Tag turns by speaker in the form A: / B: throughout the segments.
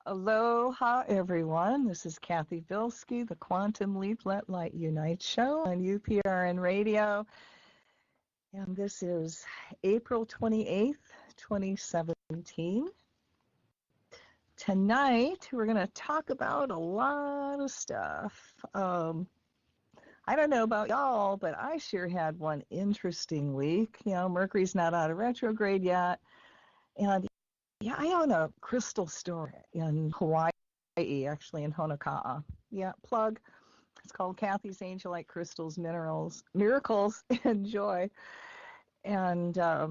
A: Aloha, everyone. This is Cathy Bilsky, the Quantum Leap Let Light Unite show on UPRN Radio. And this is April 28th, 2017. Tonight, we're going to talk about a lot of stuff. I don't know about y'all, but I sure had one interesting week. You know, Mercury's not out of retrograde yet. And yeah, I own a crystal store in Hawaii, actually in Honoka'a. Yeah, plug. It's called Cathy's Angelite Crystals, Minerals, Miracles, and Joy. And I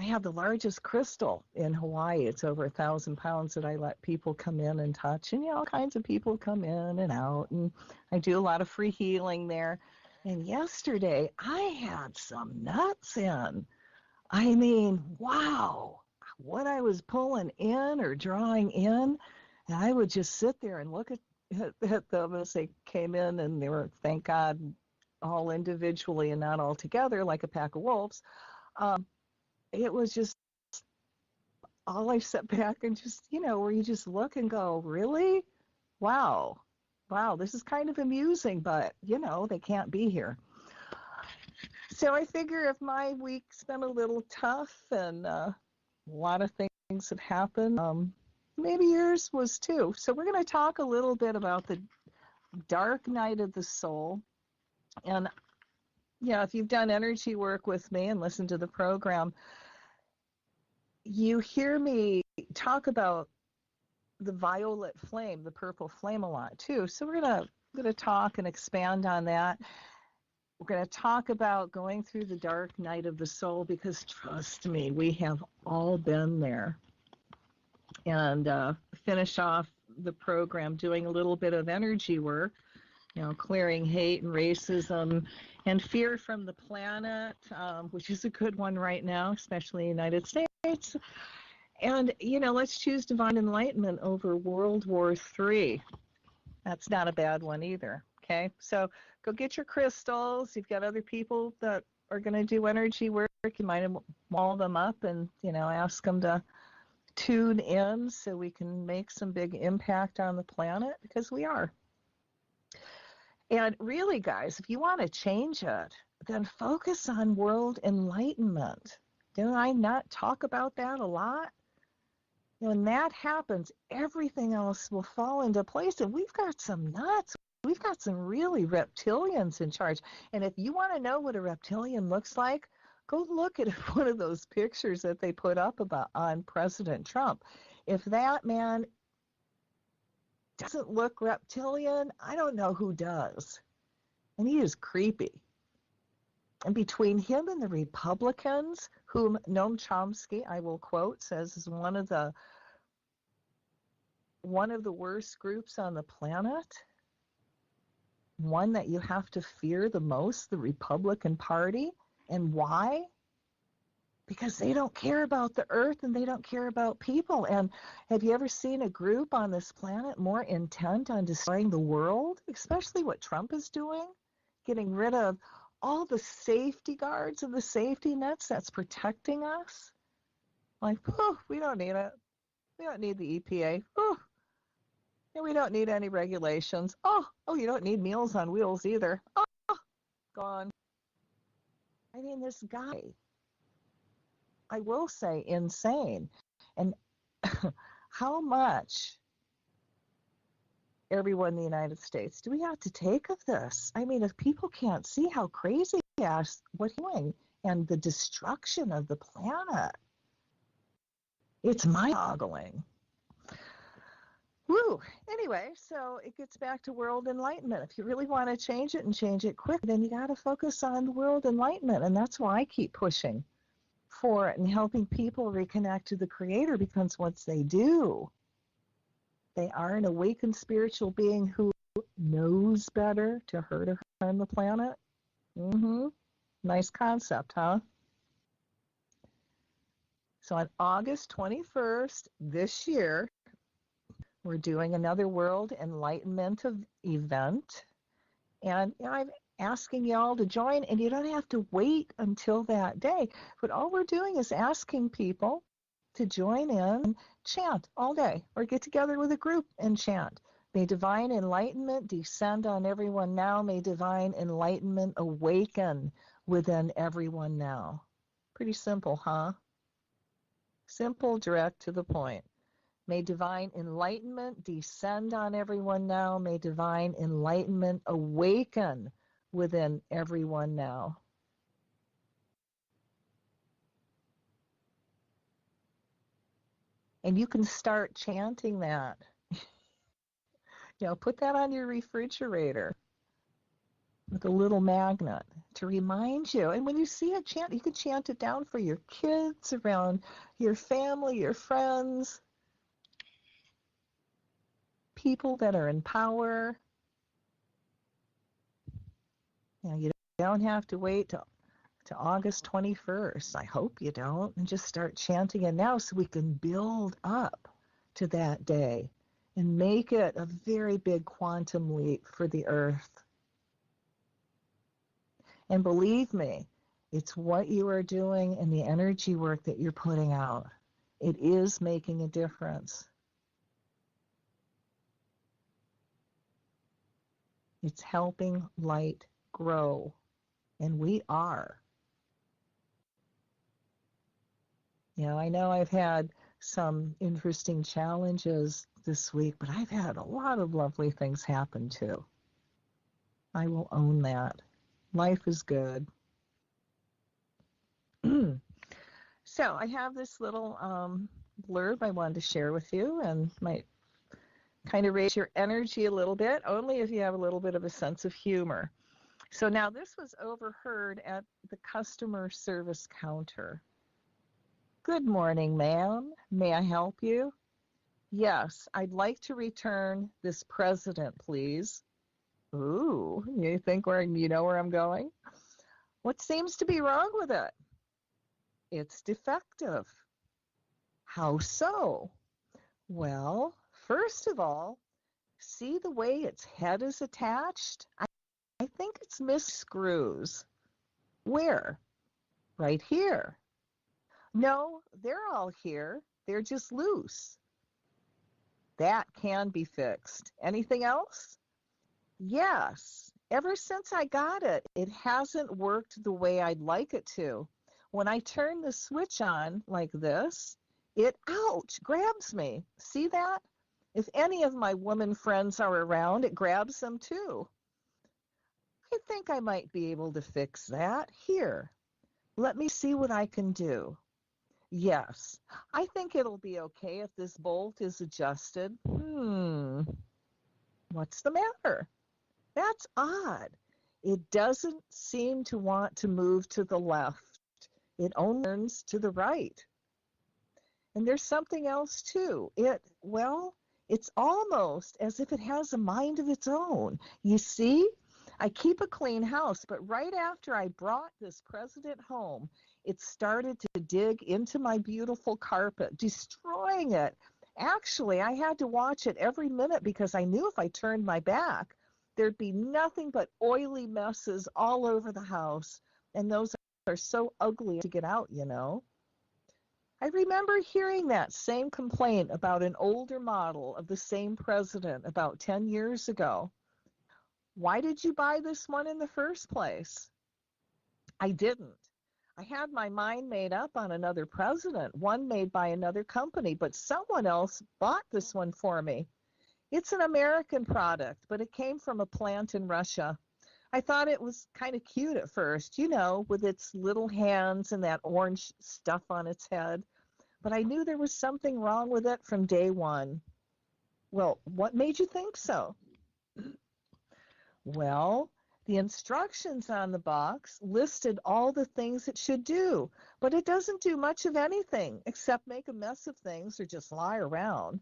A: have the largest crystal in Hawaii. It's over 1,000 pounds that I let people come in and touch. And, you know, all kinds of people come in and out. And I do a lot of free healing there. And yesterday, I had some nuts in. I mean, wow. What I was pulling in or drawing in, and I would just sit there and look at them as they came in, and they were, thank God, all individually and not all together like a pack of wolves. It was just all I sat back and just, you know, where you just look and go, really? Wow, this is kind of amusing, but, you know, they can't be here. So I figure if my week's been a little tough and a lot of things have happened. Maybe yours was too. So we're going to talk a little bit about the dark night of the soul. And, yeah, if you've done energy work with me and listened to the program, you hear me talk about the violet flame, the purple flame a lot too. So we're going to talk and expand on that. We're going to talk about going through the dark night of the soul because, trust me, we have all been there. And finish off the program doing a little bit of energy work, you know, clearing hate and racism and fear from the planet, which is a good one right now, especially in the United States. And, you know, let's choose divine enlightenment over World War III. That's not a bad one either. Okay, so go get your crystals. You've got other people that are going to do energy work. You might wall them up and, you know, ask them to tune in so we can make some big impact on the planet, because we are. And really, guys, if you want to change it, then focus on world enlightenment. Didn't I not talk about that a lot? When that happens, everything else will fall into place. And we've got some nuts. We've got some really reptilians in charge. And if you want to know what a reptilian looks like, go look at one of those pictures that they put up on President Trump. If that man doesn't look reptilian, I don't know who does. And he is creepy. And between him and the Republicans, whom Noam Chomsky, I will quote, says is one of the worst groups on the planet, one that you have to fear the most, the Republican Party. And why? Because they don't care about the earth and they don't care about people. And have you ever seen a group on this planet more intent on destroying the world, especially what Trump is doing? Getting rid of all the safety guards and the safety nets that's protecting us? Like, oh, we don't need it. We don't need the EPA. Oh, we don't need any regulations. Oh, you don't need Meals on Wheels either. Oh, gone. I mean, this guy, I will say, insane. And how much, everyone in the United States, do we have to take of this? I mean, if people can't see how crazy he is, what he's doing, and the destruction of the planet, it's mind-boggling. Woo! Anyway, so it gets back to world enlightenment. If you really want to change it and change it quick, then you got to focus on world enlightenment. And that's why I keep pushing for it and helping people reconnect to the Creator, because once they do, they are an awakened spiritual being who knows better to hurt or harm the planet. Nice concept, huh? So on August 21st this year, we're doing another World Enlightenment event, and I'm asking y'all to join, and you don't have to wait until that day, but all we're doing is asking people to join in and chant all day or get together with a group and chant. May divine enlightenment descend on everyone now. May divine enlightenment awaken within everyone now. Pretty simple, huh? Simple, direct, to the point. May divine enlightenment descend on everyone now. May divine enlightenment awaken within everyone now. And you can start chanting that. Put that on your refrigerator with a little magnet to remind you. And when you see it chant, you can chant it down for your kids, around your family, your friends, people that are in power. You don't have to wait to August 21st. I hope you don't. And just start chanting it now so we can build up to that day and make it a very big quantum leap for the earth. And believe me, it's what you are doing and the energy work that you're putting out. It is making a difference. It's helping light grow. And we are. I know I've had some interesting challenges this week, but I've had a lot of lovely things happen too. I will own that. Life is good. So I have this little blurb I wanted to share with you, and might kind of raise your energy a little bit, only if you have a little bit of a sense of humor. So now this was overheard at the customer service counter. Good morning, ma'am. May I help you? Yes, I'd like to return this president, please. Ooh, you think you know where I'm going? What seems to be wrong with it? It's defective. How so? Well, first of all, see the way its head is attached? I think it's missed screws. Where? Right here. No, they're all here. They're just loose. That can be fixed. Anything else? Yes. Ever since I got it, it hasn't worked the way I'd like it to. When I turn the switch on like this, it, ouch, grabs me. See that? If any of my woman friends are around, it grabs them too. I think I might be able to fix that. Here, let me see what I can do. Yes, I think it'll be okay if this bolt is adjusted. What's the matter? That's odd. It doesn't seem to want to move to the left. It only turns to the right. And there's something else too. It's almost as if it has a mind of its own. You see? I keep a clean house, but right after I brought this president home, it started to dig into my beautiful carpet, destroying it. Actually, I had to watch it every minute because I knew if I turned my back, there'd be nothing but oily messes all over the house, and those are so ugly to get out, I remember hearing that same complaint about an older model of the same president about 10 years ago. Why did you buy this one in the first place? I didn't. I had my mind made up on another president, one made by another company, but someone else bought this one for me. It's an American product, but it came from a plant in Russia. I thought it was kind of cute at first, with its little hands and that orange stuff on its head. But I knew there was something wrong with it from day one. Well, what made you think so? Well, the instructions on the box listed all the things it should do, but it doesn't do much of anything except make a mess of things or just lie around.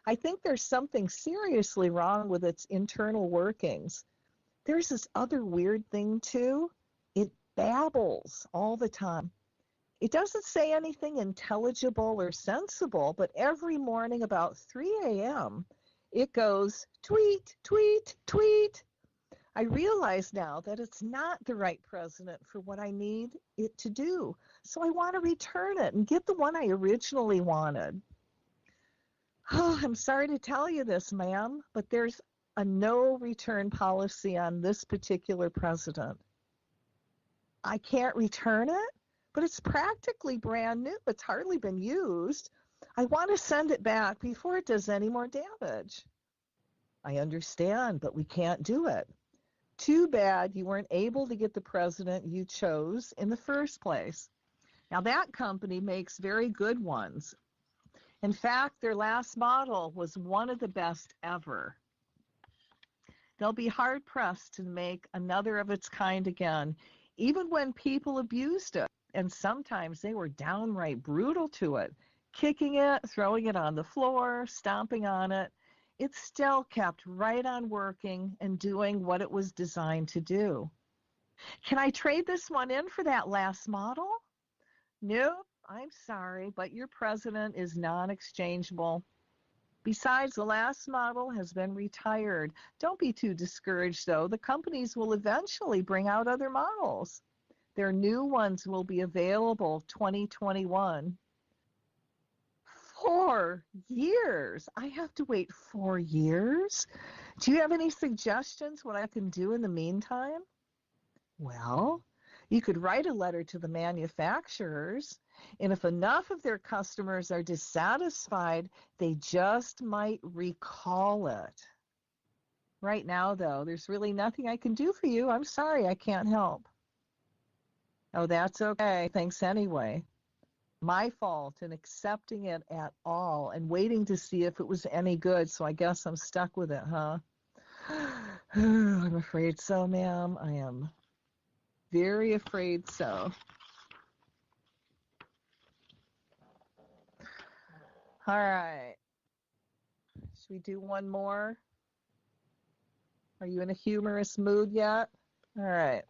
A: I think there's something seriously wrong with its internal workings. There's this other weird thing, too. It babbles all the time. It doesn't say anything intelligible or sensible, but every morning about 3 a.m., it goes tweet, tweet, tweet. I realize now that it's not the right president for what I need it to do. So I want to return it and get the one I originally wanted. Oh, I'm sorry to tell you this, ma'am, but there's a no return policy on this particular president. I can't return it, but it's practically brand new. It's hardly been used. I want to send it back before it does any more damage. I understand, but we can't do it. Too bad you weren't able to get the president you chose in the first place. Now, that company makes very good ones. In fact, their last model was one of the best ever. They'll be hard-pressed to make another of its kind again, even when people abused it, and sometimes they were downright brutal to it, kicking it, throwing it on the floor, stomping on it. It still kept right on working and doing what it was designed to do. Can I trade this one in for that last model? Nope, I'm sorry, but your president is non-exchangeable. Besides, the last model has been retired. Don't be too discouraged, though. The companies will eventually bring out other models. Their new ones will be available 2021. 4 years? I have to wait 4 years? Do you have any suggestions what I can do in the meantime? Well, you could write a letter to the manufacturers, and if enough of their customers are dissatisfied, they just might recall it. Right now, though, there's really nothing I can do for you. I'm sorry, I can't help. Oh, that's okay. Thanks anyway. My fault in accepting it at all and waiting to see if it was any good, so I guess I'm stuck with it, huh? I'm afraid so, ma'am. I am very afraid so. All right. Should we do one more? Are you in a humorous mood yet? All right.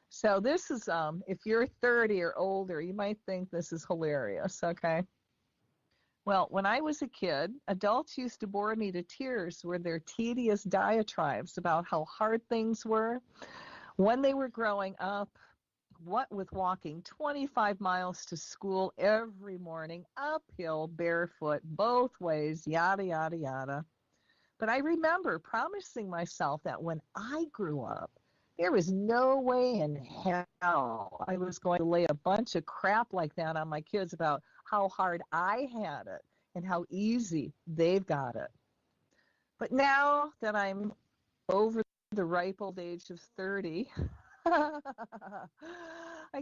A: So this is, if you're 30 or older, you might think this is hilarious, okay? Well, when I was a kid, adults used to bore me to tears with their tedious diatribes about how hard things were when they were growing up, what with walking 25 miles to school every morning, uphill, barefoot, both ways, yada, yada, yada. But I remember promising myself that when I grew up, there was no way in hell I was going to lay a bunch of crap like that on my kids about how hard I had it and how easy they've got it. But now that I'm over the ripe old age of 30, I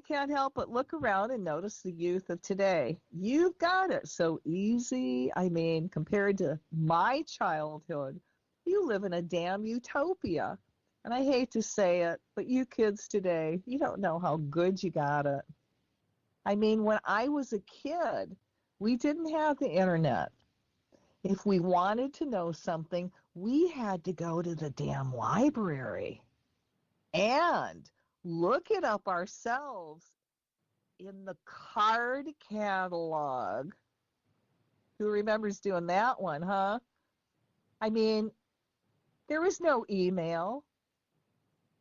A: can't help but look around and notice the youth of today. You've got it so easy. I mean, compared to my childhood, you live in a damn utopia. And I hate to say it, but you kids today, you don't know how good you got it. I mean, when I was a kid, we didn't have the internet. If we wanted to know something, we had to go to the damn library and look it up ourselves in the card catalog. Who remembers doing that one, huh? I mean, there was no email.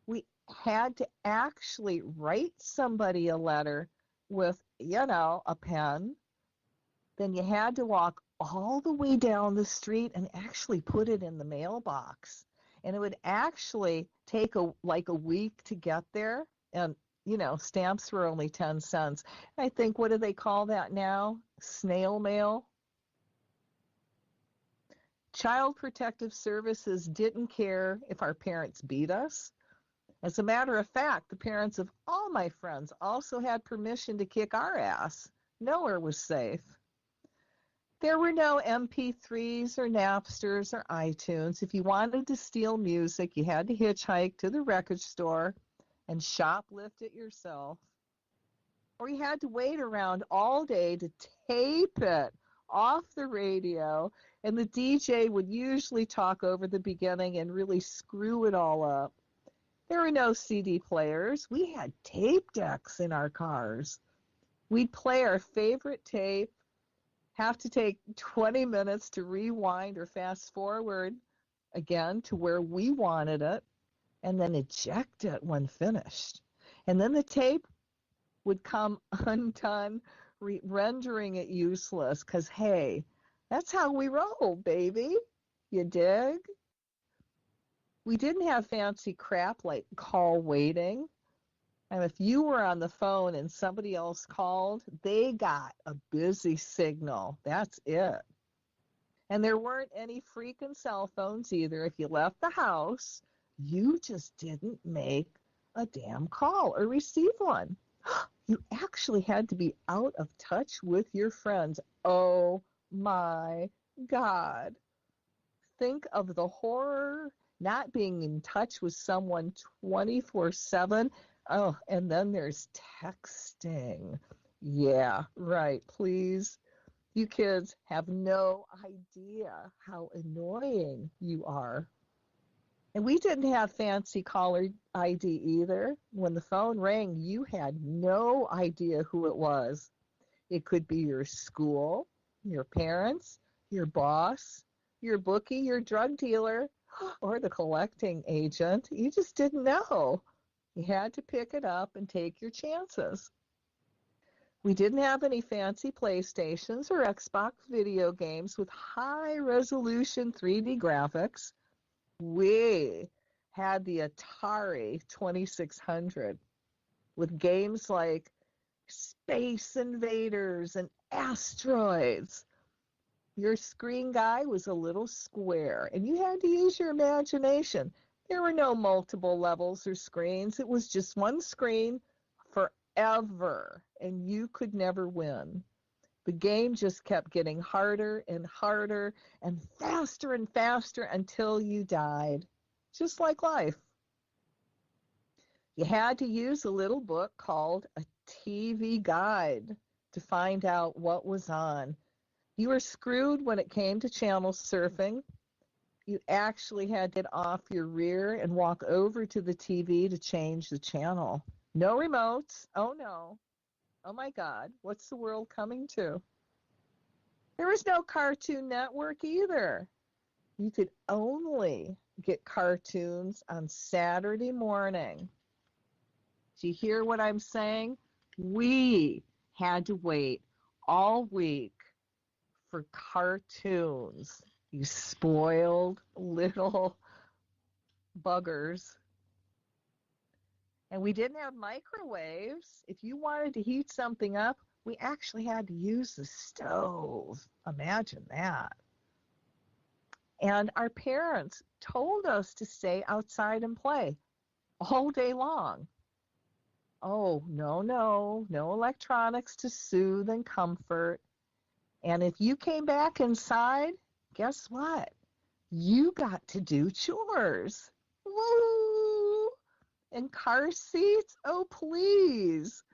A: We had to actually write somebody a letter with, a pen. Then you had to walk all the way down the street and actually put it in the mailbox. And it would actually take like a week to get there. And, stamps were only 10 cents. I think, what do they call that now? Snail mail? Child Protective Services didn't care if our parents beat us. As a matter of fact, the parents of all my friends also had permission to kick our ass. Nowhere was safe. There were no MP3s or Napsters or iTunes. If you wanted to steal music, you had to hitchhike to the record store and shoplift it yourself. Or you had to wait around all day to tape it off the radio, and the DJ would usually talk over the beginning and really screw it all up. There were no CD players. We had tape decks in our cars. We'd play our favorite tape, have to take 20 minutes to rewind or fast forward again to where we wanted it, and then eject it when finished. And then the tape would come undone, rendering it useless. Because, hey, that's how we roll, baby. You dig? We didn't have fancy crap like call waiting. And if you were on the phone and somebody else called, they got a busy signal. That's it. And there weren't any freaking cell phones either. If you left the house, you just didn't make a damn call or receive one. You actually had to be out of touch with your friends. Oh my God. Think of the horror, not being in touch with someone 24/7. Oh, and then there's texting. Yeah, right. Please. You kids have no idea how annoying you are. And we didn't have fancy caller ID either. When the phone rang, you had no idea who it was. It could be your school, your parents, your boss, your bookie, your drug dealer, or the collecting agent. You just didn't know. You had to pick it up and take your chances. We didn't have any fancy PlayStations or Xbox video games with high resolution 3D graphics. We had the Atari 2600 with games like Space Invaders and Asteroids. Your screen guy was a little square, and you had to use your imagination. There were no multiple levels or screens. It was just one screen forever, and you could never win. The game just kept getting harder and harder and faster until you died, just like life. You had to use a little book called a TV guide to find out what was on. You were screwed when it came to channel surfing. You actually had to get off your rear and walk over to the TV to change the channel. No remotes. Oh no. Oh my God. What's the world coming to? There was no Cartoon Network either. You could only get cartoons on Saturday morning. Do you hear what I'm saying? We had to wait all week for cartoons. You spoiled little buggers. And we didn't have microwaves. If you wanted to heat something up, we actually had to use the stove. Imagine that. And our parents told us to stay outside and play all day long. Oh, no electronics to soothe and comfort. And if you came back inside, guess what? You got to do chores. Woo! And car seats? Oh, please.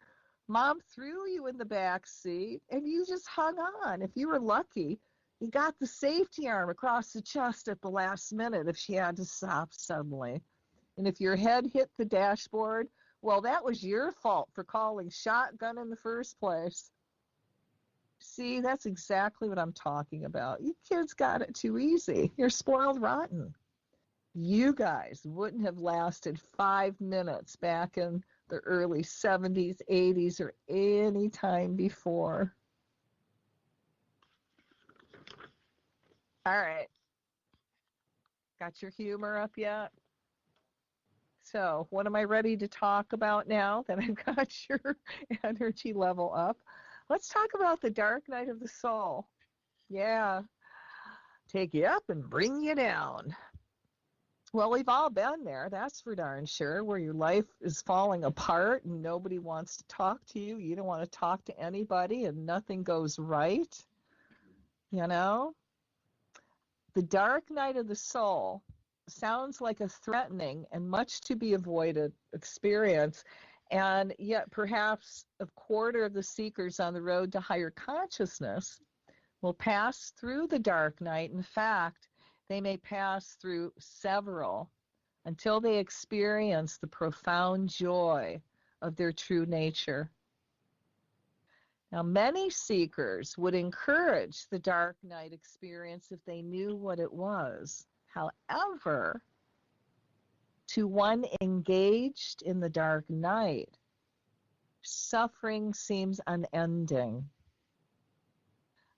A: Mom threw you in the back seat and you just hung on. If you were lucky, you got the safety arm across the chest at the last minute if she had to stop suddenly. And if your head hit the dashboard, well, that was your fault for calling shotgun in the first place. See, that's exactly what I'm talking about. You kids got it too easy. You're spoiled rotten. You guys wouldn't have lasted 5 minutes back in the early 70s, 80s, or any time before. All right. Got your humor up yet? So, what am I ready to talk about now that I've got your energy level up? Let's talk about the dark night of the soul. Yeah. Take you up and bring you down. Well, we've all been there, that's for darn sure, where your life is falling apart and nobody wants to talk to you. You don't want to talk to anybody and nothing goes right. You know? The dark night of the soul sounds like a threatening and much to be avoided experience. And yet perhaps a quarter of the seekers on the road to higher consciousness will pass through the dark night. In fact, they may pass through several until they experience the profound joy of their true nature. Now, many seekers would encourage the dark night experience if they knew what it was. However, to one engaged in the dark night, Suffering seems unending.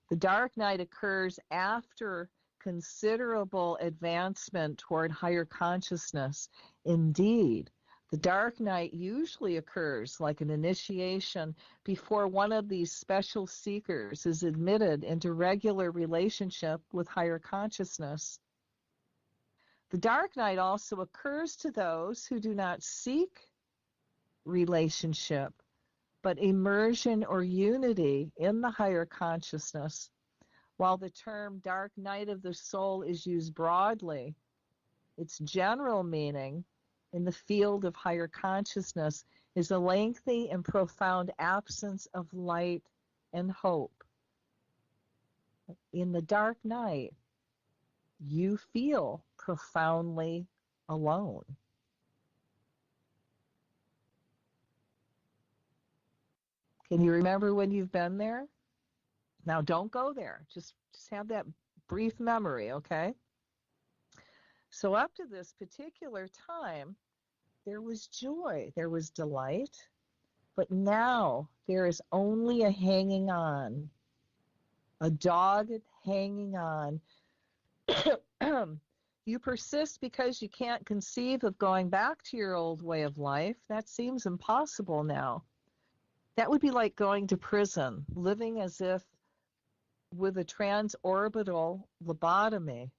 A: The dark night occurs after considerable advancement toward higher consciousness. Indeed, the dark night usually occurs like an initiation before one of these special seekers is admitted into regular relationship with higher consciousness. The dark night also occurs to those who do not seek relationship, but immersion or unity in the higher consciousness. While the term dark night of the soul is used broadly, its general meaning in the field of higher consciousness is a lengthy and profound absence of light and hope. In the dark night, you feel profoundly alone. Can you remember when you've been there? Now, don't go there. Just have that brief memory, okay? So up to this particular time, there was joy, there was delight, but now there is only a hanging on, a dogged hanging on. You persist because you can't conceive of going back to your old way of life. That seems impossible now. That would be like going to prison, living as if with a transorbital lobotomy.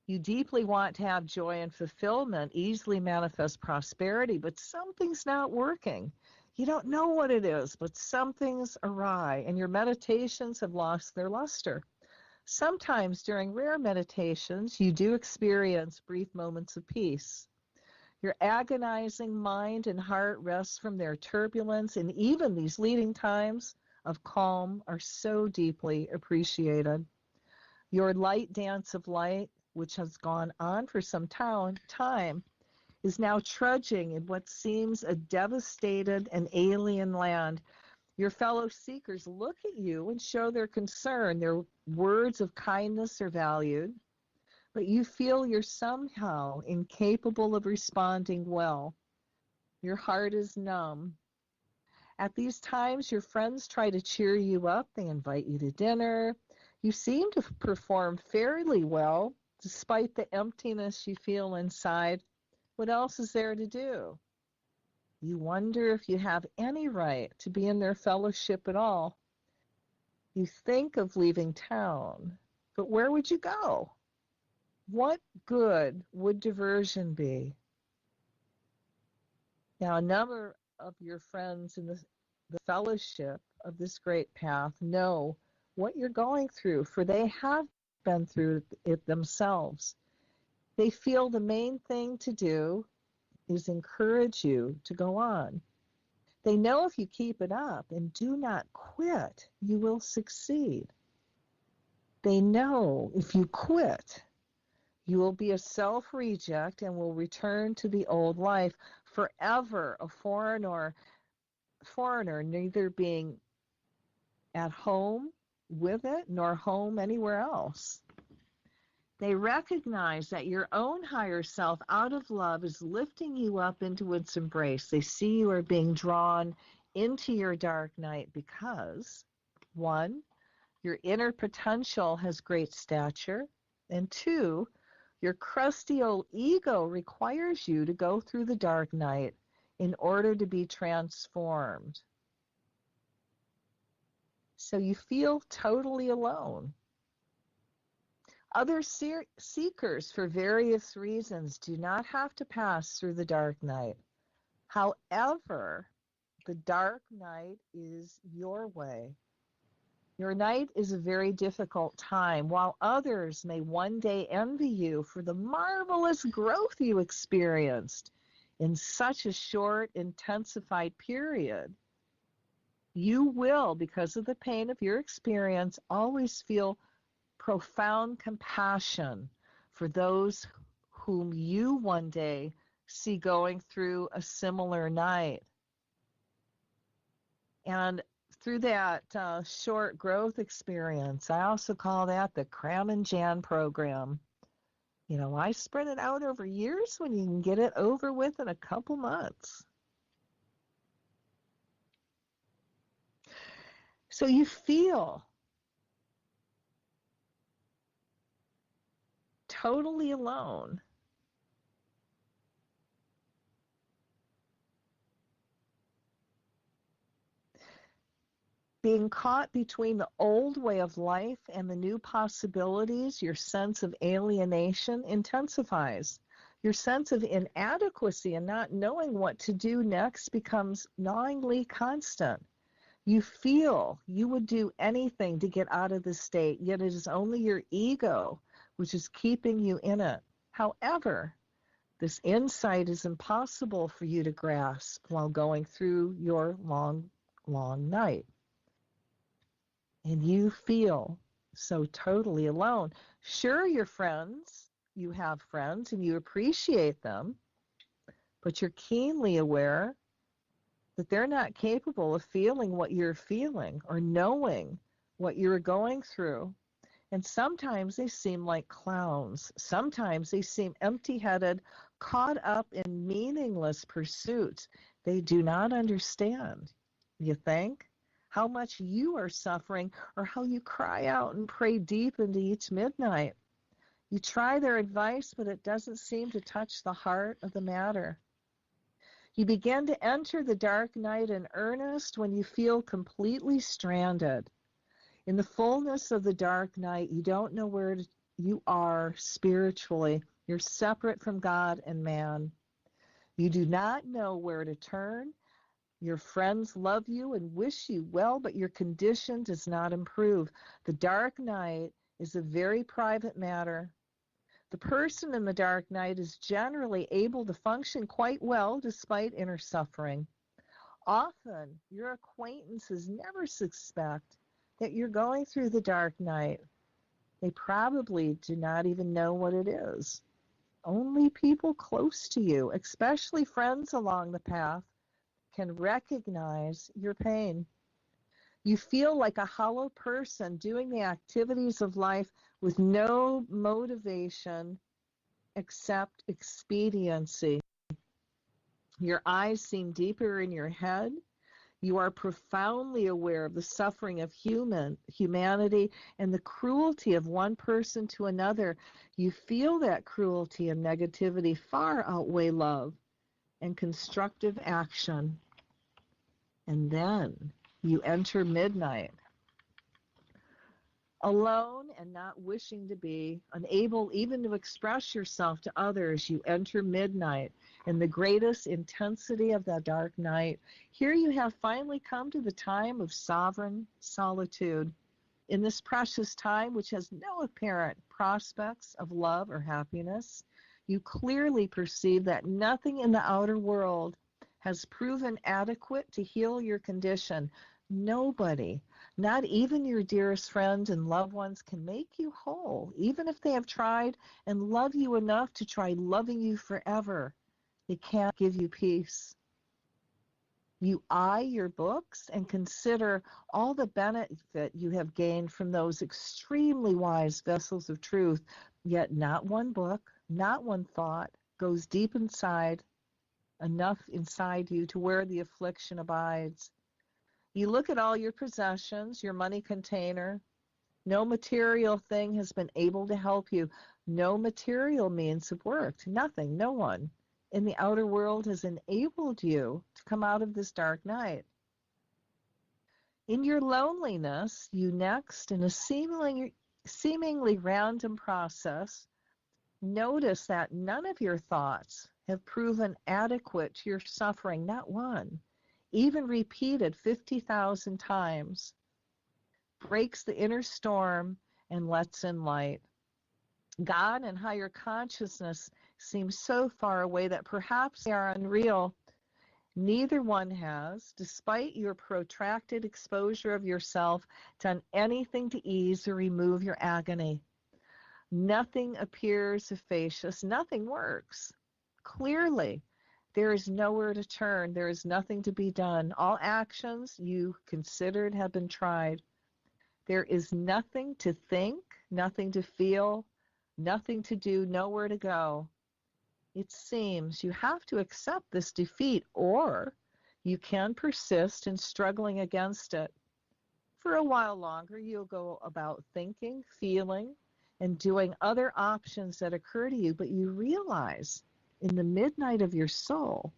A: You deeply want to have joy and fulfillment, easily manifest prosperity, but something's not working. You don't know what it is, but something's awry, and your meditations have lost their luster. Sometimes during rare meditations, you do experience brief moments of peace. Your agonizing mind and heart rests from their turbulence, and even these leading times of calm are so deeply appreciated. Your light dance of light, which has gone on for some time, is now trudging in what seems a devastated and alien land. Your fellow seekers look at you and show their concern. Their words of kindness are valued, but you feel you're somehow incapable of responding well. Your heart is numb. At these times, your friends try to cheer you up. They invite you to dinner. You seem to perform fairly well, despite the emptiness you feel inside. What else is there to do? You wonder if you have any right to be in their fellowship at all. You think of leaving town, but where would you go? What good would diversion be? Now, a number of your friends in the fellowship of this great path know what you're going through, for they have been through it themselves. They feel the main thing to do is encourage you to go on. They know if you keep it up and do not quit, you will succeed. They know if you quit, you will be a self-reject and will return to the old life, forever a foreigner, neither being at home with it nor home anywhere else. They recognize that your own higher self, out of love, is lifting you up into its embrace. They see you are being drawn into your dark night because, 1, your inner potential has great stature, and 2, your crusty old ego requires you to go through the dark night in order to be transformed. So you feel totally alone. Other seekers, for various reasons, do not have to pass through the dark night. However, the dark night is your way. Your night is a very difficult time, while others may one day envy you for the marvelous growth you experienced in such a short, intensified period. You will, because of the pain of your experience, always feel profound compassion for those whom you one day see going through a similar night. And through that short growth experience, I also call that the Cram and Jan program. You know, I spread it out over years when you can get it over with in a couple months. So you feel totally alone. Being caught between the old way of life and the new possibilities, your sense of alienation intensifies. Your sense of inadequacy and not knowing what to do next becomes gnawingly constant. You feel you would do anything to get out of this state, yet it is only your ego which is keeping you in it. However, this insight is impossible for you to grasp while going through your long, long night. And you feel so totally alone. Sure, your friends, you have friends and you appreciate them, but you're keenly aware that they're not capable of feeling what you're feeling or knowing what you're going through. And sometimes they seem like clowns. Sometimes they seem empty-headed, caught up in meaningless pursuits. They do not understand, you think, how much you are suffering or how you cry out and pray deep into each midnight. You try their advice, but it doesn't seem to touch the heart of the matter. You begin to enter the dark night in earnest when you feel completely stranded. In the fullness of the dark night, you don't know where you are spiritually. You're separate from God and man. You do not know where to turn. Your friends love you and wish you well, but your condition does not improve. The dark night is a very private matter. The person in the dark night is generally able to function quite well despite inner suffering. Often, your acquaintances never suspect that you're going through the dark night. They probably do not even know what it is. Only people close to you, especially friends along the path, can recognize your pain. You feel like a hollow person doing the activities of life with no motivation except expediency. Your eyes seem deeper in your head. You are profoundly aware of the suffering of humanity and the cruelty of one person to another. You feel that cruelty and negativity far outweigh love and constructive action. And then you enter midnight. Alone and not wishing to be, unable even to express yourself to others, you enter midnight in the greatest intensity of the dark night. Here you have finally come to the time of sovereign solitude. In this precious time, which has no apparent prospects of love or happiness, you clearly perceive that nothing in the outer world has proven adequate to heal your condition. Nobody, not even your dearest friends and loved ones, can make you whole, even if they have tried and love you enough to try loving you forever. They can't give you peace. You eye your books and consider all the benefit you have gained from those extremely wise vessels of truth, yet not one book, not one thought goes deep inside, enough inside you to where the affliction abides. You look at all your possessions, your money container. No material thing has been able to help you. No material means have worked. Nothing, no one in the outer world has enabled you to come out of this dark night. In your loneliness, you next, in a seemingly random process, notice that none of your thoughts have proven adequate to your suffering, not one, even repeated 50,000 times, breaks the inner storm and lets in light. God and higher consciousness seem so far away that perhaps they are unreal. Neither one has, despite your protracted exposure of yourself, done anything to ease or remove your agony. Nothing appears efficacious. Nothing works. Clearly, there is nowhere to turn. There is nothing to be done. All actions you considered have been tried. There is nothing to think, nothing to feel, nothing to do, nowhere to go. It seems you have to accept this defeat, or you can persist in struggling against it. for a while longer, you'll go about thinking, feeling, and doing other options that occur to you, but you realize in the midnight of your soul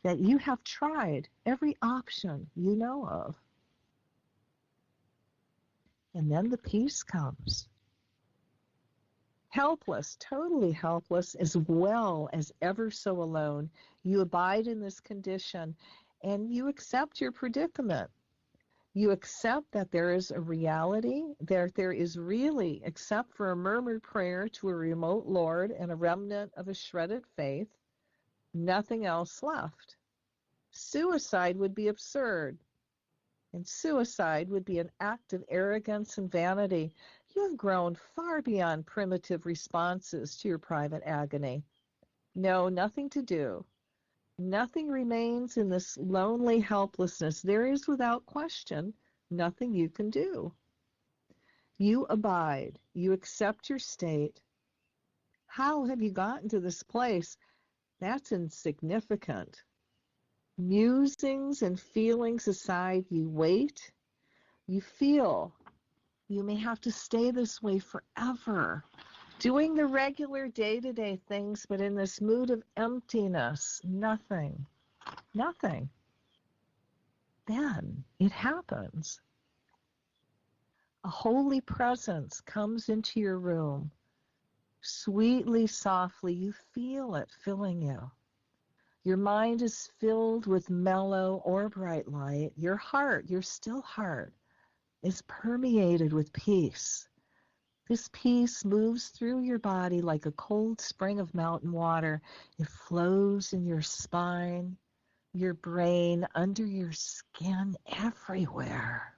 A: that you have tried every option you know of. And then the peace comes. Helpless, totally helpless, as well as ever so alone. You abide in this condition and you accept your predicament. You accept that there is a reality, that there is really, except for a murmured prayer to a remote Lord and a remnant of a shredded faith, nothing else left. Suicide would be absurd, and suicide would be an act of arrogance and vanity. You have grown far beyond primitive responses to your private agony. No, nothing to do. Nothing remains in this lonely helplessness. There is, without question, nothing you can do. You abide. You accept your state. How have you gotten to this place? That's insignificant. Musings and feelings aside, you wait. You feel you may have to stay this way forever, doing the regular day-to-day things, but in this mood of emptiness, nothing. Then it happens. A holy presence comes into your room. Sweetly, softly, you feel it filling you. Your mind is filled with mellow or bright light. Your heart, your still heart, is permeated with peace. This peace moves through your body like a cold spring of mountain water. It flows in your spine, your brain, under your skin, everywhere.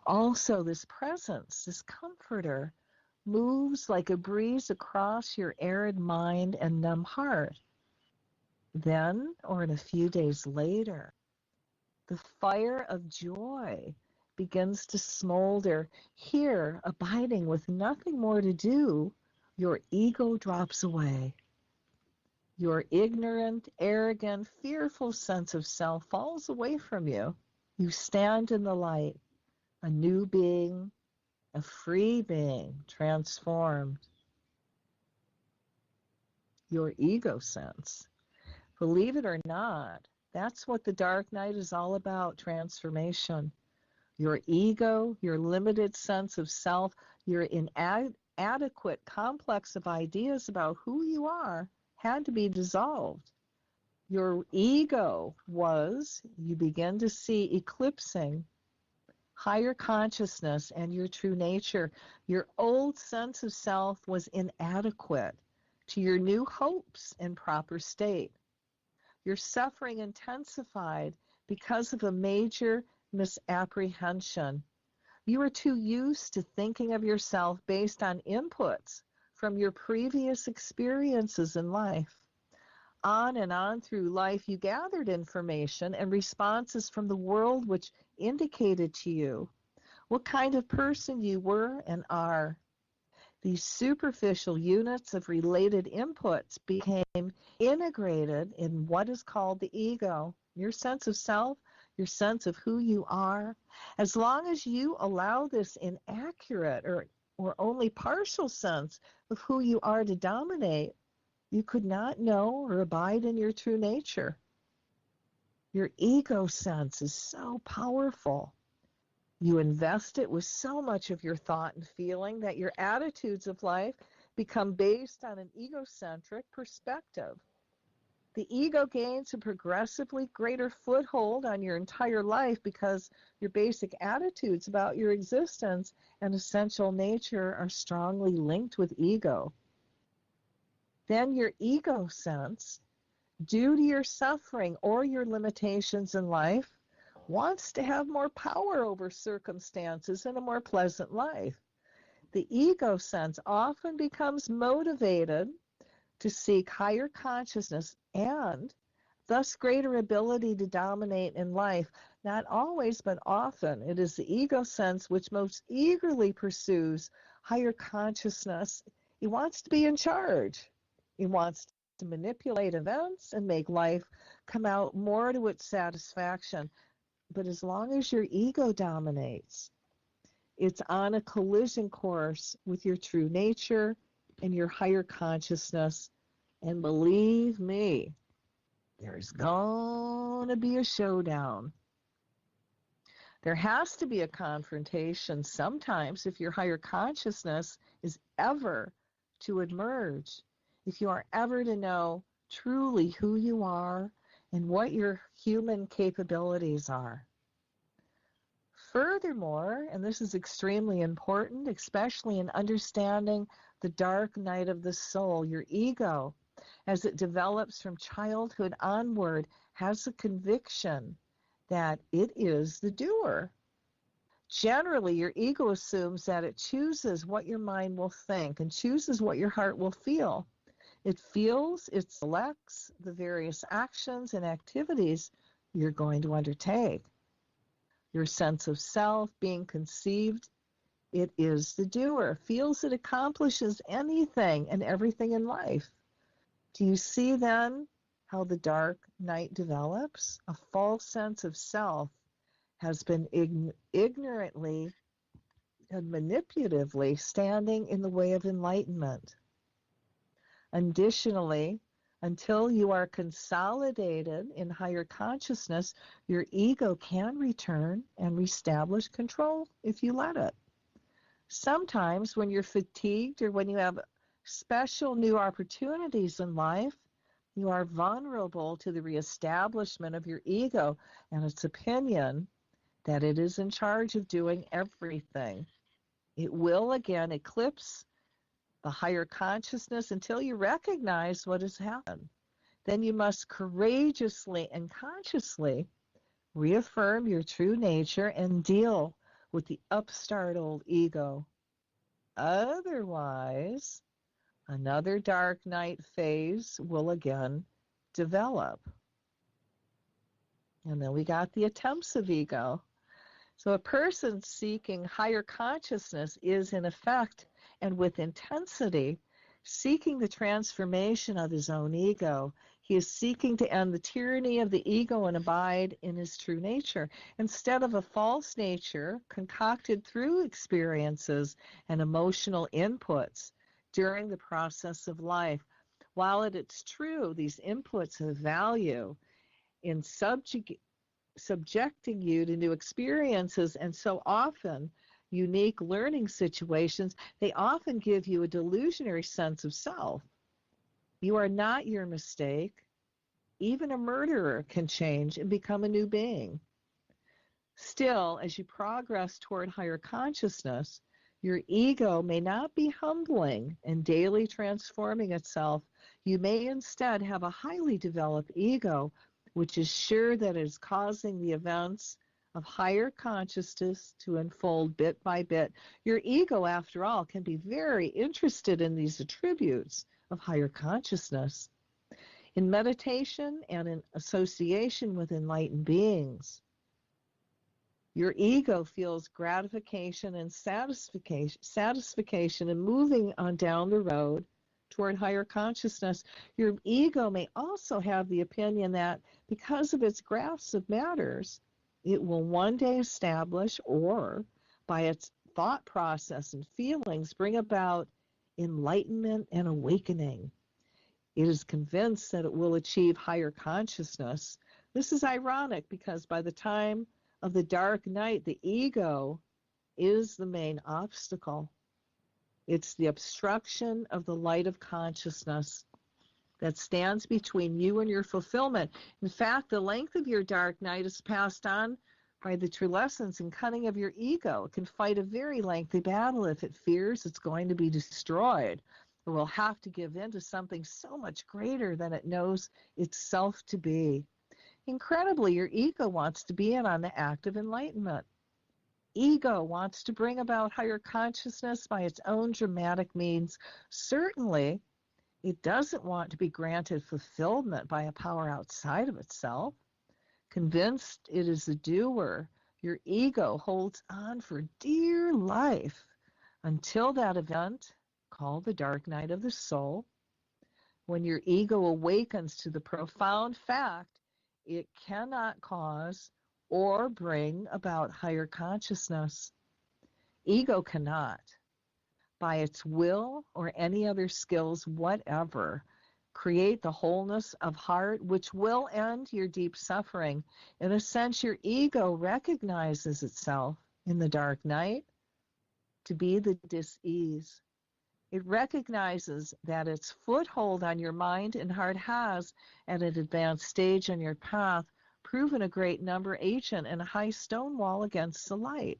A: Also, this presence, this comforter, moves like a breeze across your arid mind and numb heart. Then, or in a few days later, the fire of joy begins to smolder. Here, abiding with nothing more to do, your ego drops away. Your ignorant, arrogant, fearful sense of self falls away from you. You stand in the light, a new being, a free being, transformed. Your ego sense. Believe it or not, that's what the dark night is all about, transformation. Your ego, your limited sense of self, your inadequate complex of ideas about who you are had to be dissolved. Your ego was, you begin to see, eclipsing higher consciousness and your true nature. Your old sense of self was inadequate to your new hopes and proper state. Your suffering intensified because of a major misapprehension. You were too used to thinking of yourself based on inputs from your previous experiences in life. On and on through life, you gathered information and responses from the world which indicated to you what kind of person you were and are. These superficial units of related inputs became integrated in what is called the ego, your sense of self, your sense of who you are. As long as you allow this inaccurate or only partial sense of who you are to dominate, you could not know or abide in your true nature. Your ego sense is so powerful. You invest it with so much of your thought and feeling that your attitudes of life become based on an egocentric perspective. The ego gains a progressively greater foothold on your entire life because your basic attitudes about your existence and essential nature are strongly linked with ego. Then your ego sense, due to your suffering or your limitations in life, wants to have more power over circumstances and a more pleasant life. The ego sense often becomes motivated to seek higher consciousness and thus greater ability to dominate in life. Not always, but often, it is the ego sense which most eagerly pursues higher consciousness. It wants to be in charge. It wants to manipulate events and make life come out more to its satisfaction. But as long as your ego dominates, it's on a collision course with your true nature and your higher consciousness. And believe me, there's going to be a showdown. There has to be a confrontation sometimes if your higher consciousness is ever to emerge, if you are ever to know truly who you are and what your human capabilities are. Furthermore, and this is extremely important, especially in understanding the dark night of the soul, your ego, as it develops from childhood onward, has a conviction that it is the doer. Generally, your ego assumes that it chooses what your mind will think and chooses what your heart will feel. It feels, it selects the various actions and activities you're going to undertake. Your sense of self being conceived, it is the doer, feels it accomplishes anything and everything in life. Do you see then how the dark night develops? A false sense of self has been ignorantly and manipulatively standing in the way of enlightenment. Additionally, until you are consolidated in higher consciousness, your ego can return and reestablish control if you let it. Sometimes when you're fatigued or when you have special new opportunities in life, you are vulnerable to the reestablishment of your ego and its opinion that it is in charge of doing everything. It will again eclipse the higher consciousness until you recognize what has happened. Then you must courageously and consciously reaffirm your true nature and deal with the upstart old ego. Otherwise, another dark night phase will again develop. And then we got the attempts of ego. So a person seeking higher consciousness is in effect and with intensity seeking the transformation of his own ego. He is seeking to end the tyranny of the ego and abide in his true nature instead of a false nature concocted through experiences and emotional inputs during the process of life. While it's true these inputs have value in subjecting you to new experiences and so often unique learning situations, they often give you a delusionary sense of self. You are not your mistake. Even a murderer can change and become a new being. Still, as you progress toward higher consciousness, your ego may not be humbling and daily transforming itself. You may instead have a highly developed ego which is sure that it is causing the events of higher consciousness to unfold bit by bit. Your ego, after all, can be very interested in these attributes of higher consciousness. In meditation and in association with enlightened beings, your ego feels gratification and satisfaction in moving on down the road toward higher consciousness. Your ego may also have the opinion that because of its grasp of matters, it will one day establish or by its thought process and feelings bring about enlightenment and awakening. It is convinced that it will achieve higher consciousness. This is ironic because by the time of the dark night, the ego is the main obstacle. It's the obstruction of the light of consciousness that stands between you and your fulfillment. In fact, the length of your dark night is passed on by the true lessons and cunning of your ego. It can fight a very lengthy battle if it fears it's going to be destroyed or will have to give in to something so much greater than it knows itself to be. Incredibly, your ego wants to be in on the act of enlightenment. Ego wants to bring about higher consciousness by its own dramatic means. Certainly, it doesn't want to be granted fulfillment by a power outside of itself. Convinced it is the doer, your ego holds on for dear life until that event, called the dark night of the soul, when your ego awakens to the profound fact it cannot cause or bring about higher consciousness. Ego cannot, by its will or any other skills whatever, create the wholeness of heart which will end your deep suffering. In a sense, your ego recognizes itself in the dark night to be the dis-ease. It recognizes that its foothold on your mind and heart has, at an advanced stage on your path, proven a great number agent and a high stone wall against the light.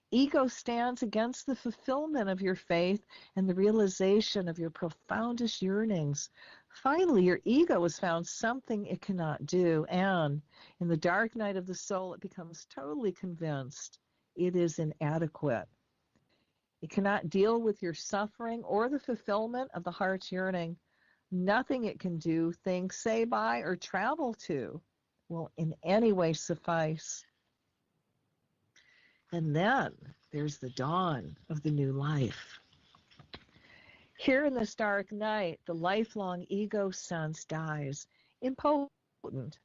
A: Ego stands against the fulfillment of your faith and the realization of your profoundest yearnings. Finally, your ego has found something it cannot do, and in the dark night of the soul, it becomes totally convinced it is inadequate. It cannot deal with your suffering or the fulfillment of the heart's yearning. Nothing it can do, think, say, buy, or travel to will in any way suffice. And then there's the dawn of the new life. Here in this dark night, the lifelong ego sense dies, impotent.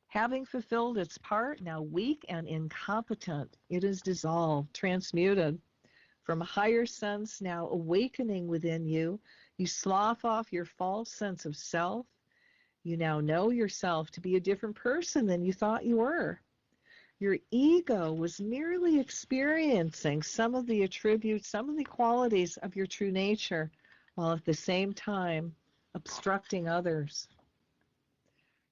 A: Having fulfilled its part, now weak and incompetent, it is dissolved, transmuted. From a higher sense now awakening within you, you slough off your false sense of self. You now know yourself to be a different person than you thought you were. Your ego was merely experiencing some of the attributes, some of the qualities of your true nature, while at the same time obstructing others.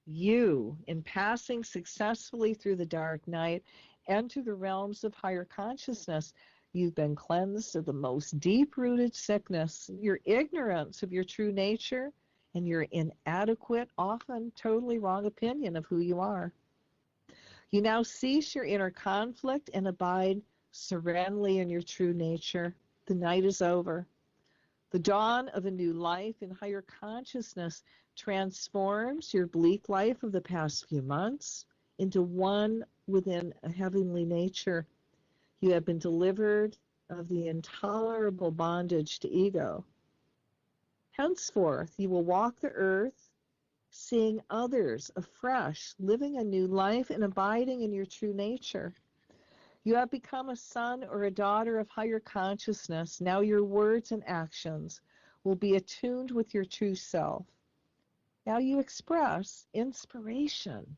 A: You, in passing successfully through the dark night, enter the realms of higher consciousness. You've been cleansed of the most deep-rooted sickness, your ignorance of your true nature, and your inadequate, often totally wrong opinion of who you are. You now cease your inner conflict and abide serenely in your true nature. The night is over. The dawn of a new life in higher consciousness transforms your bleak life of the past few months into one within a heavenly nature. You have been delivered of the intolerable bondage to ego. Henceforth, you will walk the earth, seeing others afresh, living a new life and abiding in your true nature. You have become a son or a daughter of higher consciousness. Now your words and actions will be attuned with your true self. Now you express inspiration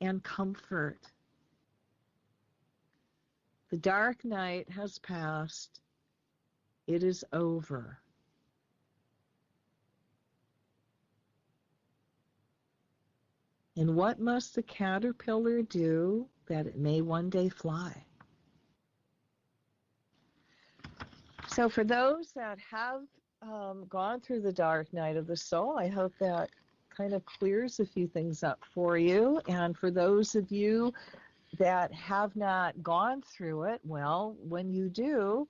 A: and comfort. The dark night has passed. It is over. And what must the caterpillar do that it may one day fly? So for those that have gone through the dark night of the soul, I hope that kind of clears a few things up for you. And for those of you that have not gone through it, well, when you do,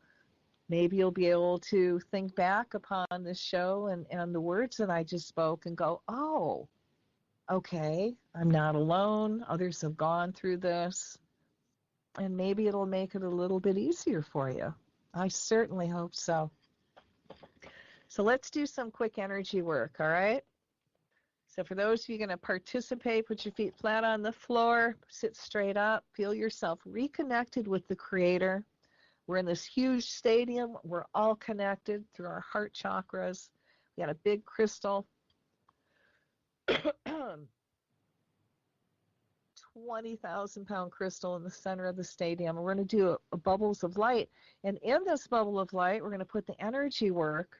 A: maybe you'll be able to think back upon this show and the words that I just spoke and go, oh, okay, I'm not alone. Others have gone through this. And maybe it'll make it a little bit easier for you. I certainly hope so. So let's do some quick energy work, all right? So for those of you going to participate, put your feet flat on the floor, sit straight up, feel yourself reconnected with the Creator. We're in this huge stadium. We're all connected through our heart chakras. We got a big crystal, 20,000-pound crystal in the center of the stadium. We're going to do a bubbles of light. And in this bubble of light, we're going to put the energy work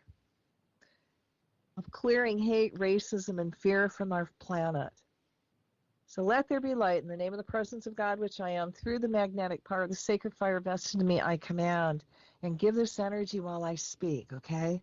A: of clearing hate, racism, and fear from our planet. So let there be light in the name of the presence of God, which I am, through the magnetic power of the sacred fire vested in me, I command. And give this energy while I speak, okay?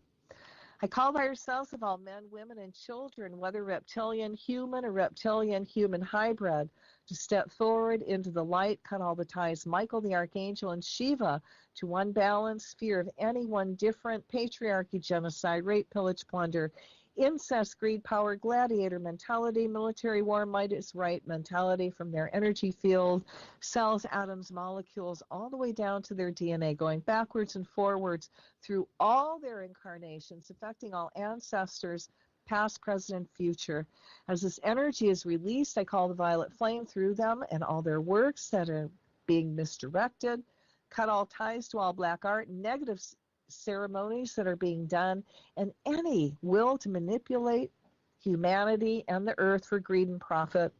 A: I call by yourselves of all men, women, and children, whether reptilian, human, or reptilian-human hybrid, to step forward into the light, cut all the ties, Michael the Archangel, and Shiva, to unbalance fear of anyone different, patriarchy, genocide, rape, pillage, plunder, incest, greed, power, gladiator mentality, military war, might is right mentality from their energy field, cells, atoms, molecules, all the way down to their DNA, going backwards and forwards through all their incarnations, affecting all ancestors, past, present, and future. As this energy is released, I call the violet flame through them and all their works that are being misdirected, cut all ties to all black art, negative ceremonies that are being done, and any will to manipulate humanity and the earth for greed and profit.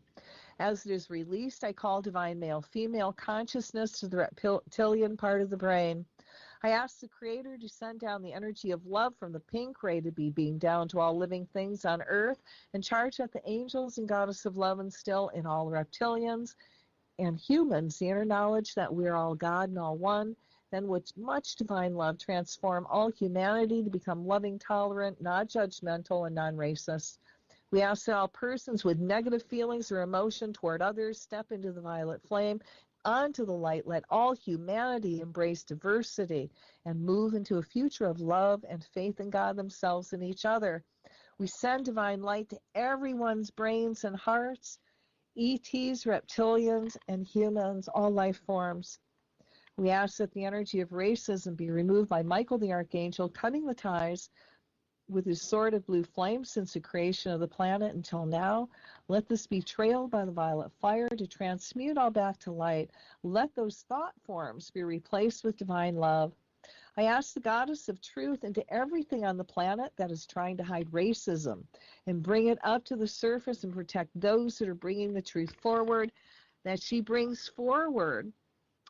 A: As it is released, I call divine male-female consciousness to the reptilian part of the brain. I ask the Creator to send down the energy of love from the pink ray to be beamed down to all living things on earth and charge up the angels and goddess of love instill in all reptilians and humans the inner knowledge that we're all God and all one. Then with much divine love transform all humanity to become loving, tolerant, non-judgmental, and non-racist. We ask that all persons with negative feelings or emotion toward others step into the violet flame, onto the light. Let all humanity embrace diversity and move into a future of love and faith in God themselves and each other. We send divine light to everyone's brains and hearts, ETs, reptilians, and humans, all life forms. We ask that the energy of racism be removed by Michael the Archangel, cutting the ties with his sword of blue flame since the creation of the planet until now. Let this be trailed by the violet fire to transmute all back to light. Let those thought forms be replaced with divine love. I ask the goddess of truth into everything on the planet that is trying to hide racism and bring it up to the surface and protect those that are bringing the truth forward, that she brings forward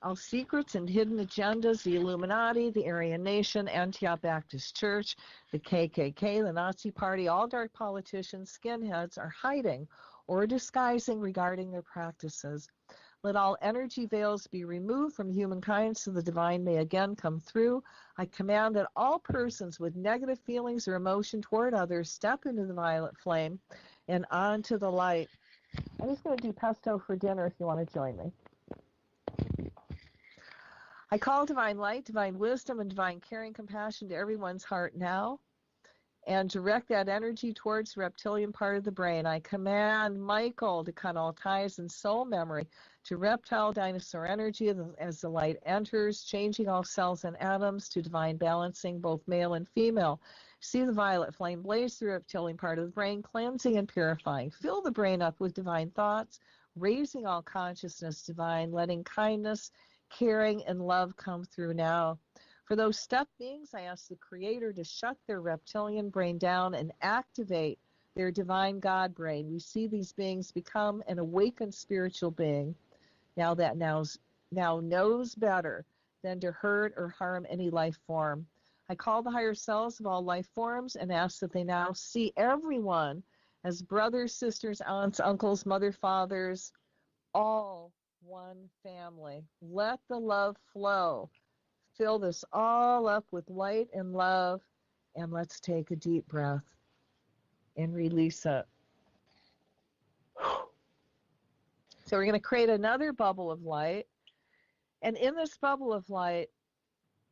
A: all secrets and hidden agendas, the Illuminati, the Aryan Nation, Antioch Baptist Church, the KKK, the Nazi Party, all dark politicians, skinheads are hiding or disguising regarding their practices. Let all energy veils be removed from humankind so the divine may again come through. I command that all persons with negative feelings or emotion toward others step into the violet flame and onto the light. I'm just going to do pesto for dinner if you want to join me. I call divine light, divine wisdom, and divine caring compassion to everyone's heart now and direct that energy towards the reptilian part of the brain. I command Michael to cut all ties and soul memory to reptile dinosaur energy as the light enters, changing all cells and atoms to divine balancing, both male and female. See the violet flame blaze through the reptilian part of the brain, cleansing and purifying. Fill the brain up with divine thoughts, raising all consciousness divine, letting kindness, caring, and love come through now. For those step beings, I ask the Creator to shut their reptilian brain down and activate their divine God brain. We see these beings become an awakened spiritual being now knows better than to hurt or harm any life form. I call the higher selves of all life forms and ask that they now see everyone as brothers, sisters, aunts, uncles, mother, fathers, all one family. Let the love flow. Fill this all up with light and love, and let's take a deep breath and release it. So we're going to create another bubble of light, and in this bubble of light,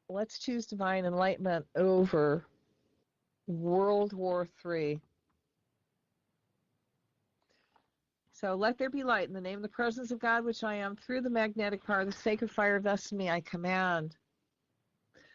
A: let's choose divine enlightenment over World War III. So let there be light in the name of the presence of God, which I am, through the magnetic power of the sacred fire vested in me, I command.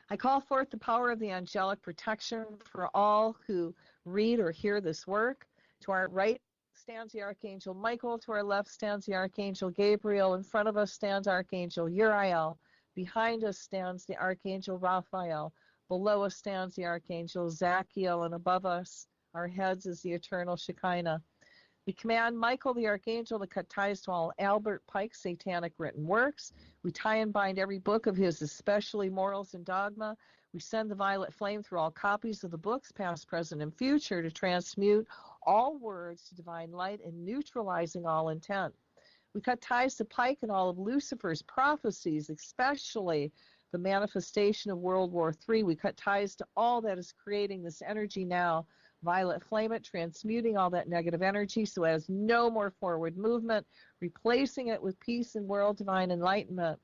A: I call forth the power of the angelic protection for all who read or hear this work. To our right stands the Archangel Michael. To our left stands the Archangel Gabriel. In front of us stands Archangel Uriel. Behind us stands the Archangel Raphael. Below us stands the Archangel Zachiel. And above us, our heads, is the eternal Shekinah. We command Michael the Archangel to cut ties to all Albert Pike's satanic written works. We tie and bind every book of his, especially Morals and Dogma. We send the violet flame through all copies of the books, past, present, and future, to transmute all words to divine light and neutralizing all intent. We cut ties to Pike and all of Lucifer's prophecies, especially the manifestation of World War III. We cut ties to all that is creating this energy now. Violet flame it, transmuting all that negative energy so as no more forward movement, replacing it with peace and world divine enlightenment.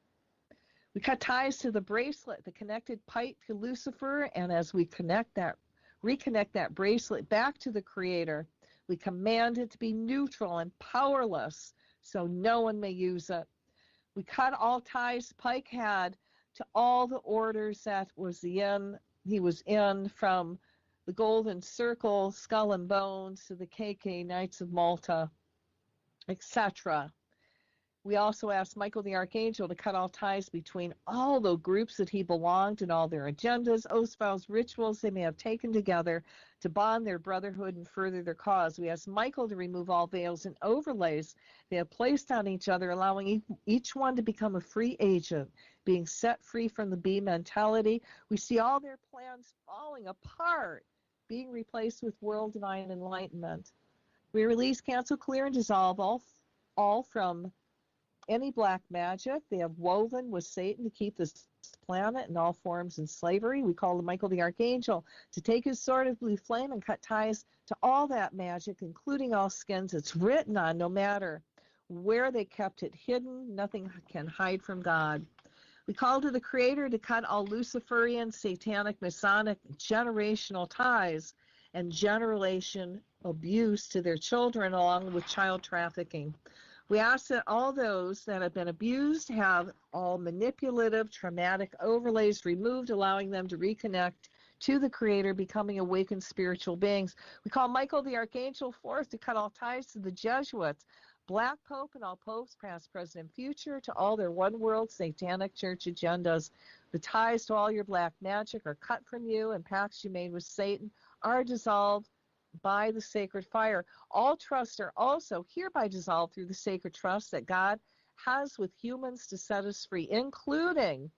A: We cut ties to the bracelet, the connected Pike to Lucifer, and as we reconnect that bracelet back to the Creator, we command it to be neutral and powerless so no one may use it. We cut all ties Pike had to all the orders that he was in from the Golden Circle, Skull and Bones, to the KK, Knights of Malta, etc. We also asked Michael the Archangel to cut all ties between all the groups that he belonged and all their agendas, oaths, vows, rituals they may have taken together to bond their brotherhood and further their cause. We asked Michael to remove all veils and overlays they have placed on each other, allowing each one to become a free agent, being set free from the bee mentality. We see all their plans falling apart, being replaced with world divine enlightenment. We release, cancel, clear, and dissolve all from any black magic they have woven with Satan to keep this planet and all forms in slavery. We call Michael the Archangel to take his sword of blue flame and cut ties to all that magic, including all skins it's written on, no matter where they kept it hidden. Nothing can hide from God. We call to the Creator to cut all Luciferian, Satanic, Masonic, generational ties and generation abuse to their children, along with child trafficking. We ask that all those that have been abused have all manipulative, traumatic overlays removed, allowing them to reconnect to the Creator, becoming awakened spiritual beings. We call Michael the Archangel forth to cut all ties to the Jesuits, Black Pope and all popes, past, present, and future, to all their one world satanic church agendas. The ties to all your black magic are cut from you, and pacts you made with Satan are dissolved by the sacred fire. All trusts are also hereby dissolved through the sacred trust that God has with humans to set us free, including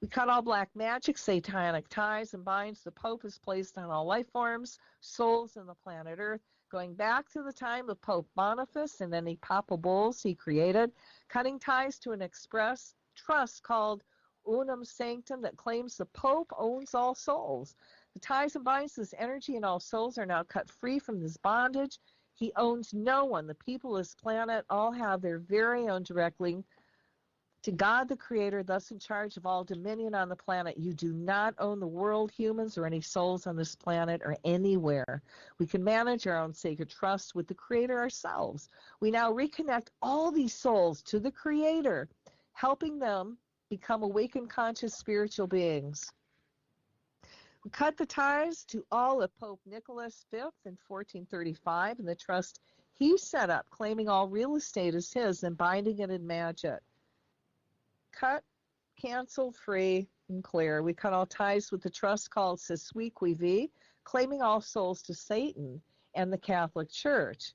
A: we cut all black magic, satanic ties, and binds the Pope has placed on all life forms, souls in the planet Earth, going back to the time of Pope Boniface and any papal bulls he created, cutting ties to an express trust called Unum Sanctum that claims the Pope owns all souls. The ties and binds this energy and all souls are now cut free from this bondage. He owns no one. The people of this planet all have their very own direct link to God the Creator, thus in charge of all dominion on the planet. You do not own the world, humans, or any souls on this planet or anywhere. We can manage our own sacred trust with the Creator ourselves. We now reconnect all these souls to the Creator, helping them become awakened, conscious spiritual beings. We cut the ties to all of Pope Nicholas V in 1435 and the trust he set up, claiming all real estate as his and binding it in magic. Cut, cancel, free, and clear. We cut all ties with the trust called Se Suis Qui Vie, claiming all souls to Satan and the Catholic Church.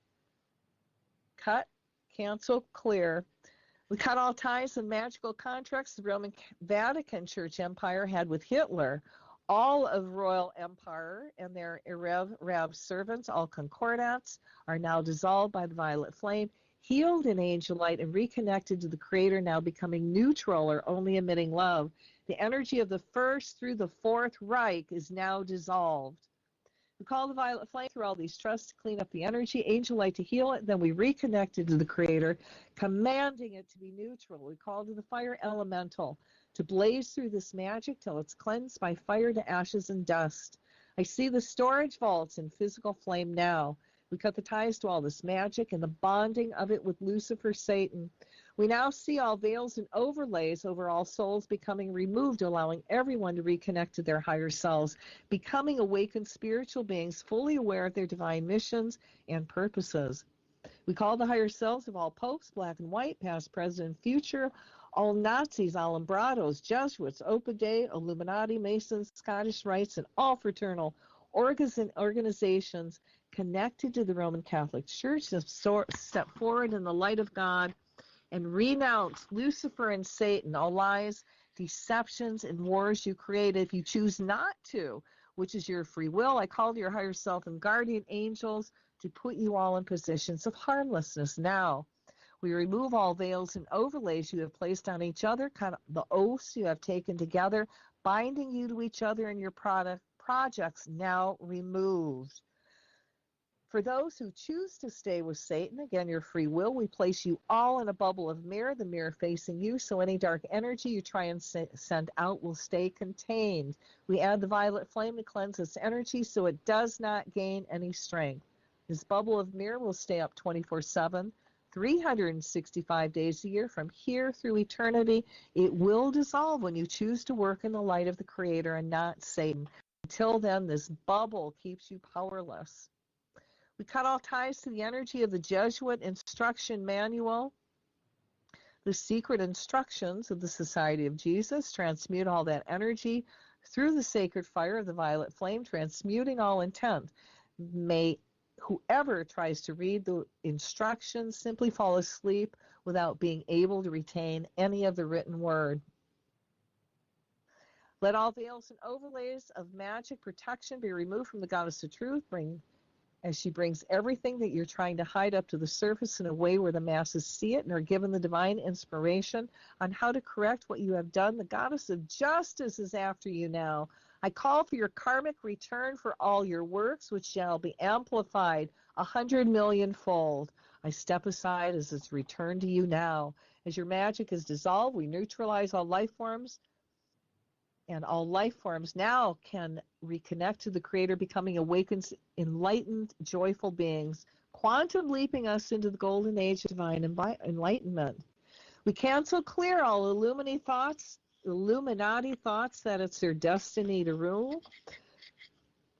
A: Cut, cancel, clear. We cut all ties and magical contracts the Roman Vatican Church Empire had with Hitler. All of royal empire and their Rab servants, all concordats, are now dissolved by the violet flame, healed in angel light, and reconnected to the Creator, now becoming neutral or only emitting love. The energy of the First through the Fourth Reich is now dissolved. We call the violet flame through all these trusts to clean up the energy, angel light to heal it, then we reconnected to the Creator, commanding it to be neutral. We call to the fire elemental to blaze through this magic till it's cleansed by fire to ashes and dust. I see the storage vaults in physical flame now. We cut the ties to all this magic and the bonding of it with Lucifer, Satan. We now see all veils and overlays over all souls becoming removed, allowing everyone to reconnect to their higher selves, becoming awakened spiritual beings fully aware of their divine missions and purposes. We call the higher selves of all popes, black and white, past, present, and future, all Nazis, Alumbrados, Jesuits, Opus Dei, Illuminati, Masons, Scottish Rites, and all fraternal organizations connected to the Roman Catholic Church to step forward in the light of God and renounce Lucifer and Satan, all lies, deceptions, and wars you created. If you choose not to, which is your free will, I call to your higher self and guardian angels to put you all in positions of harmlessness now. We remove all veils and overlays you have placed on each other, kind of the oaths you have taken together, binding you to each other and your projects now removed. For those who choose to stay with Satan, again, your free will, we place you all in a bubble of mirror, the mirror facing you, so any dark energy you try and send out will stay contained. We add the violet flame to cleanse this energy so it does not gain any strength. This bubble of mirror will stay up 24/7, 365 days a year from here through eternity. It will dissolve when you choose to work in the light of the Creator and not Satan. Until then, this bubble keeps you powerless. We cut all ties to the energy of the Jesuit instruction manual. The secret instructions of the Society of Jesus transmute all that energy through the sacred fire of the violet flame, transmuting all intent. May whoever tries to read the instructions simply fall asleep without being able to retain any of the written word. Let all veils and overlays of magic protection be removed from the goddess of truth, as she brings everything that you're trying to hide up to the surface in a way where the masses see it and are given the divine inspiration on how to correct what you have done. The goddess of justice is after you now. I call for your karmic return for all your works, which shall be amplified 100 million-fold. I step aside as it's returned to you now. As your magic is dissolved, we neutralize all life forms, and all life forms now can reconnect to the Creator, becoming awakened, enlightened, joyful beings, quantum leaping us into the golden age of divine enlightenment. We cancel clear all Illuminati thoughts that it's their destiny to rule.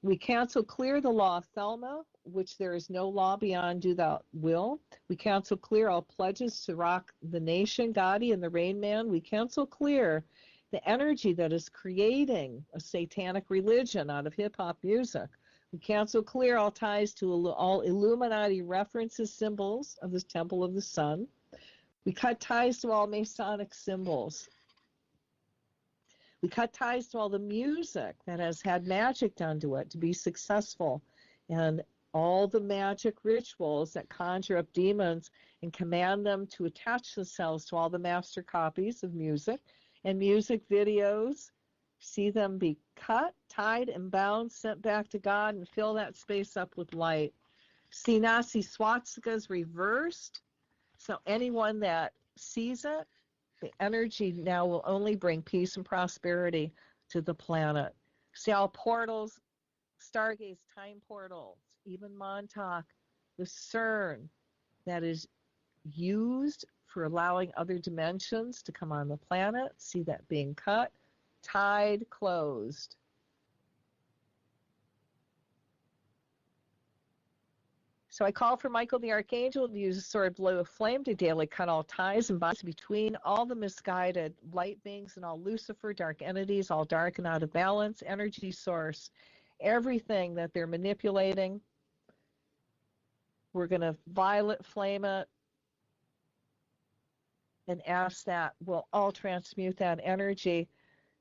A: We cancel clear the law of Thelma, which there is no law beyond do thou will. We cancel clear all pledges to rock the nation, Gotti and the Rain Man. We cancel clear the energy that is creating a satanic religion out of hip-hop music. We cancel clear all ties to all Illuminati references, symbols of the Temple of the Sun. We cut ties to all Masonic symbols. We cut ties to all the music that has had magic done to it to be successful, and all the magic rituals that conjure up demons and command them to attach themselves to all the master copies of music and music videos. See them be cut, tied, and bound, sent back to God, and fill that space up with light. See Nazi swastikas reversed, so anyone that sees it, the energy now will only bring peace and prosperity to the planet. See all portals, stargaze, time portals, even Montauk, the CERN that is used for allowing other dimensions to come on the planet. See that being cut, tied, closed. So I call for Michael the Archangel to use a sword blue of flame to daily cut all ties and bonds between all the misguided light beings and all Lucifer, dark entities, all dark and out of balance, energy source, everything that they're manipulating. We're going to violet flame it and ask that we'll all transmute that energy,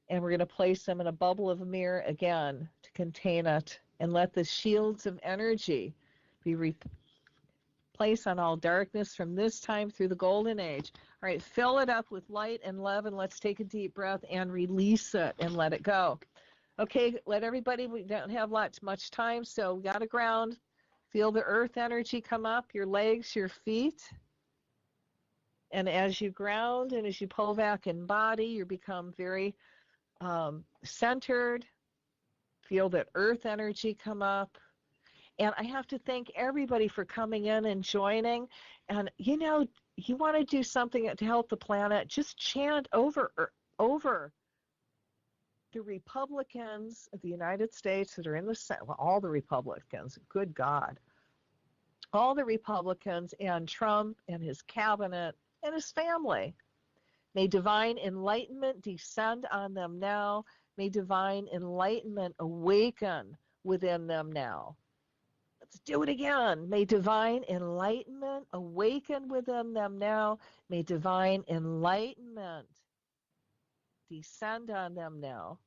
A: and we're going to place them in a bubble of a mirror again to contain it, and let the shields of energy be replaced on all darkness from this time through the golden age. All right, fill it up with light and love, and let's take a deep breath and release it and let it go. Okay, let everybody, we don't have much time, so we got to ground. Feel the earth energy come up, your legs, your feet. And as you ground and as you pull back in body, you become very centered. Feel that earth energy come up. And I have to thank everybody for coming in and joining. And, you know, you want to do something to help the planet, just chant over the Republicans of the United States that are in the Senate, well, all the Republicans, good God, all the Republicans and Trump and his cabinet and his family. May divine enlightenment descend on them now. May divine enlightenment awaken within them now. Let's do it again. May divine enlightenment awaken within them now. May divine enlightenment descend on them now.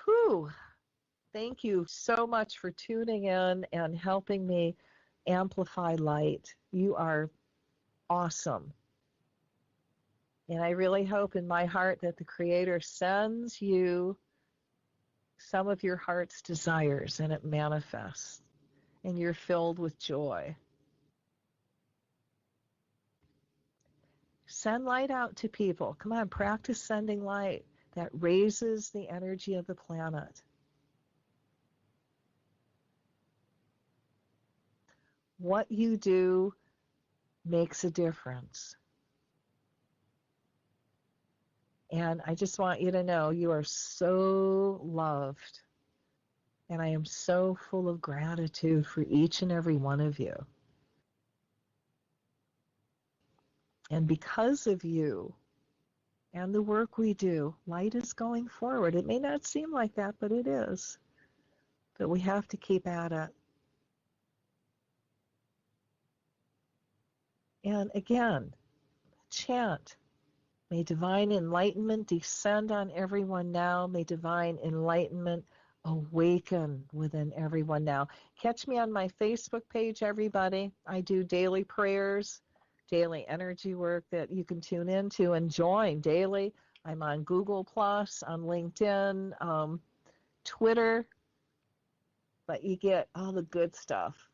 A: Whew. Thank you so much for tuning in and helping me amplify light. You are awesome. And I really hope in my heart that the Creator sends you some of your heart's desires and it manifests and you're filled with joy. Send light out to people. Come on, practice sending light. That raises the energy of the planet. What you do makes a difference. And I just want you to know you are so loved. And I am so full of gratitude for each and every one of you. And because of you and the work we do, light is going forward. It may not seem like that, but it is. But we have to keep at it. And again, chant. May divine enlightenment descend on everyone now. May divine enlightenment awaken within everyone now. Catch me on my Facebook page, everybody. I do daily prayers, daily energy work that you can tune into and join daily. I'm on Google Plus, on LinkedIn, Twitter, but you get all the good stuff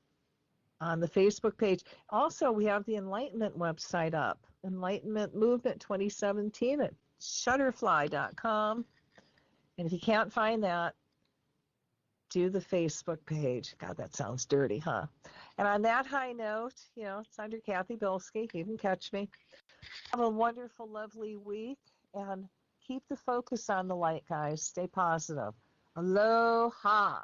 A: on the Facebook page. Also, we have the Enlightenment website up, Enlightenment Movement 2017 at shutterfly.com. And if you can't find that, do the Facebook page. God, that sounds dirty, huh? And on that high note, it's under Cathy Bilsky. You can catch me. Have a wonderful, lovely week, and keep the focus on the light, guys. Stay positive. Aloha.